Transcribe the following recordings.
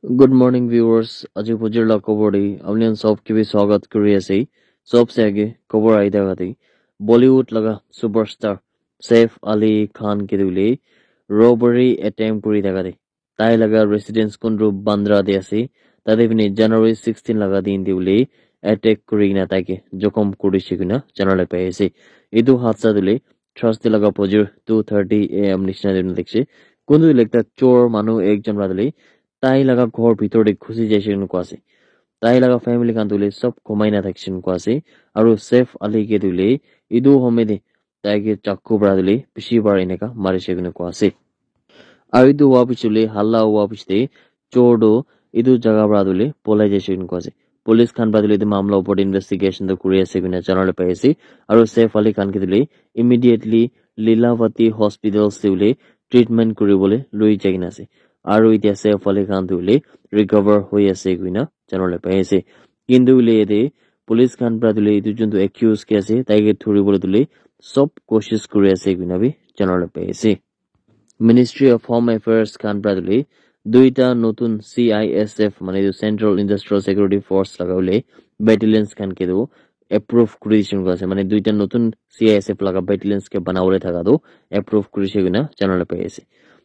Good morning viewers. আজি পজিৰ লগ কবৰি আপুনি সব কিবি স্বাগত কৰি আছে সবসে আগে খবৰ আইদা গাতি বলিউড লগা সুপাৰস্টাৰ সৈফ আলী খান কে দুলে ৰবাৰি অ্যাটেম্প কৰি থাকাতে তাই লগা ৰেসিডেন্স কোনটো বান্দ্ৰা দে আছে তাতে পিনে জানুৱাৰী 16 লগা দিন দিউলে অ্যাটেক কৰি না তাকে জখম কৰিছে কিনা জানালে পাইছে এইটো হাদসা দিলে থাৰ্সডে লগা পজিৰ 2:30 AM নিচিনা দিন দেখছে কোনটো লেকটা চোৰ মানুহ একজন ৰাদলে তাই লাগা ঘৰ ভিতৰতে ঘুচি যাইছে এনেকুৱা আছে তাই লাগা ফেমিলি কান তুলে সব ঘুমাই না থাকছে এনেকুৱা আছে আৰু সৈফ আলীকে তুলে ইদু সমেদে তাইকে চাকু পৰা দিলে পিছিবাৰ এনেকা মাৰিছে এনেকুৱা আছে আৰু ইদু হোৱা পিছলে হাল্লা হোৱা পিছতে চোৰটো ইদু জাগা পৰা দিলে পলাই যাইছে এনেকুৱা আছে পুলিচ খান পৰা দিলে মামলা ওপৰত ইনভেষ্টিগেশ্যনটো কৰি আছে কিনে জানালে পাই আছে আৰু সৈফ আলী খানকে দিলে ইমিডিয়েটলি লীলাৱতী হস্পিটেলছ দিলে ট্ৰিটমেণ্ট কৰিবলৈ লৈ যাই কিনে আছে আৰু এতিয়া সৈফ আলী খান তুলে ৰিকভাৰ হৈ আছে কিনা জানালে পাই আছে কিন্তু এতে পুলিচ খান পৰা দিলে এইটো যোনটো একিউজ কে আছে তাইকে ধৰিবলৈ দিলে সব কোশিশ কৰি আছে কিনা বি জানালে পাই আছে মিনিষ্ট্ৰি অফ হোম এফেয়াৰ্স খান পৰা দিলে দুইটা নতুন CISF মানে সেন্ট্ৰাল ইন্ডাস্ট্ৰিয়াল সিকিউৰিটি ফোৰ্স লাগালে ব্যাটালিয়ন্স খান কে দো এপ্ৰুভ কৰি দিছে আছে মানে দুইটা নতুন CISF লাগা ব্যাটালিয়ন্স কে বানাবলৈ থাকা দো এপ্রুভ কৰিছে কিনা জানালে পাই আছে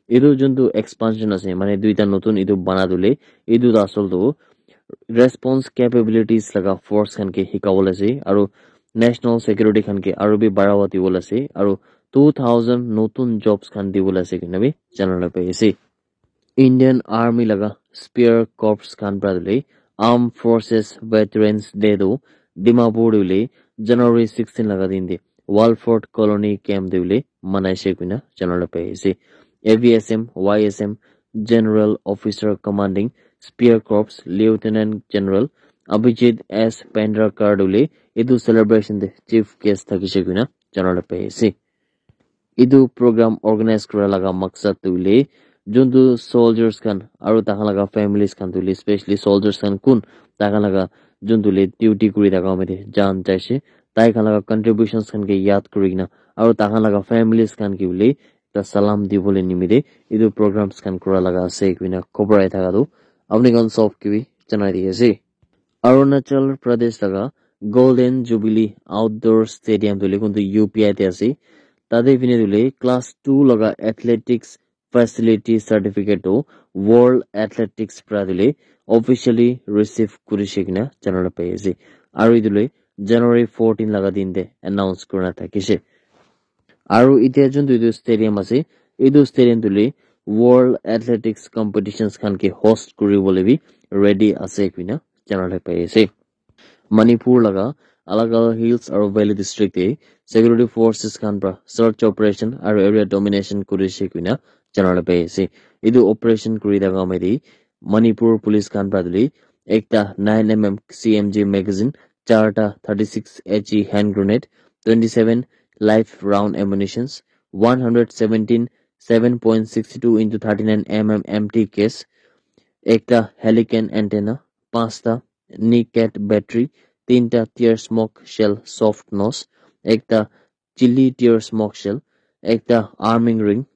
ইদু যোনটো এক্সপানশন আছে মানে দুইটা নতুন ইদু বানা দিলে ইদু আসলটো রেসপন্স ক্যাপাবিলিটিস লাগা ফোর্স খানকে শিকাবলৈ আছে আৰু ন্যাশনাল সিকিউৰিটি খানকে আৰু বি বাঢ়াৱা দিবলৈ আছে আৰু 2000 নতুন জবস খান দিবলৈ আছে কিনাবি জানালে পাই আছে ইন্ডিয়ান আর্মি লাগা স্পিয়ার কর্পস খান পৰা দিলে আৰ্ম ফোৰ্সেস ভেটেৰান্স ডে দো ডিমাপুৰ দিলে জানুৱাৰী 16 লাগা দিন দে ওয়ালফোর্ট কলোনি ক্যাম্প দিলে মানাইছে কিনা জানালে পাই আছে AVSM YSM General Officer Commanding Spear Corps Lieutenant General Abhijit S. Pendrakar dule idu celebration de chief guest thakise kina janala paise idu program organize kora laga maksad dule juntu soldiers kan aru tahan laga families kan dule especially soldiers kan kun tahan laga juntu le duty kuri daga mede jan jaise tai kan laga contributions kan ke yad kurina aru tahan laga families kan ki ule ta salam dibole nimide idu programs kan kora laga ase kina khobrai thaga do apni kon sof kibi janai diase Arunachal Pradesh laga Golden Jubilee Outdoor Stadium dule kuntu UPI te ase tade pine dule class 2 laga athletics facility certificate to World Athletics pra dule officially receive kurise kina janala pai ase aru idule January 14 laga din de announce korna thakise aru itia juntu idu stadium ase idu stadium dule World Athletics competitions khan ke host kuribole bi ready ase kina janala pai ase Manipur laga alag-alag hills aru valley district e security forces khan pra search operation aru area domination kurise kina janala pai ase idu operation kuri daga medi Manipur police khan pra dili ekta 9mm CMG magazine charta 36 HE hand grenade 27 live round ammunitions 117 7.62 into 39 mm empty case ekta helican antenna 5ta Niket battery 3ta tear smoke shell soft nose ekta chili tear smoke shell ekta arming ring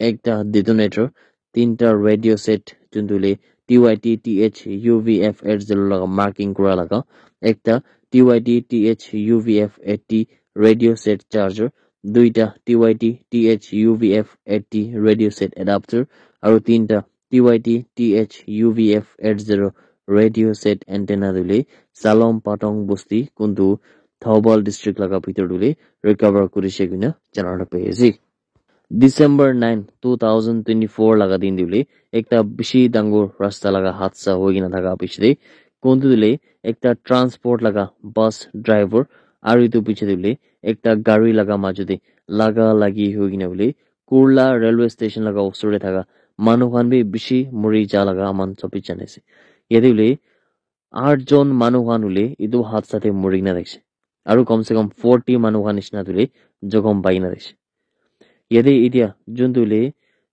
ekta detonator 3ta radio set jundule TYT TH UVF 80 laga marking kora laga ekta TYT TH UVF 80 radio set charger duita TYT TH UVF 80 radio set adapter aru 3ta TYT TH UVF 80 radio set antenna dule Salom Patong Bosti kuntu Thobal district laga bhitor dule recover kurise kina janala pai ase December 9 2024 laga din dule ekta bishi dangor rasta laga hadsa hoigina thaga pichde kuntu dule ekta transport laga bus driver aru itu piche dule ekta gari laga majude laga lagi hoigina bole Kurla railway station laga osore thaga manu khan bi bishi mori ja laga man sobi janese yedule 8 জন মানুহ হানুলে ইদু হাদসাতে মৰিনা দেখছে আৰু কমসে কম 40 মানুহ হানিছনা তুলে জখম পাইনা দেখছে यदि इडिया जुनदुले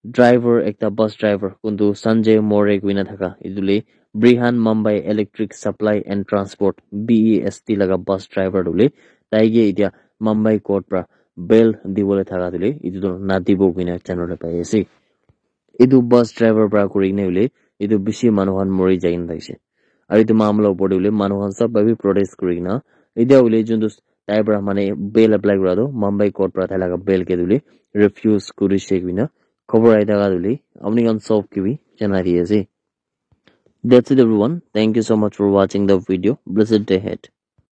ड्राइवर एकटा बस ड्राइवर कुंदु संजय मोरे गुइना थाका इदुले Brihan Mumbai electric supply and transport BEST लगा बस ड्राइवर दुले ताइगे इडिया मुंबई कोर्ट प्रा बेल दिबोले थाका दुले इदु ना दिबो गुइना चैनल पाइसे इदु बस ड्राइवर प्रा कुरिने उले itu bishi manuhan mori jain thaise aru itu mamla opor ule manuhan sab babi protest kurina idia ule jundu tai pra mane bail apply kura do Mumbai court pra thai laga bail ke dule refuse kuri shekbina khobor aida ga dule apni kan solve kibi janai diye ase. That's it everyone. Thank you so much for watching the video. Blessed day ahead.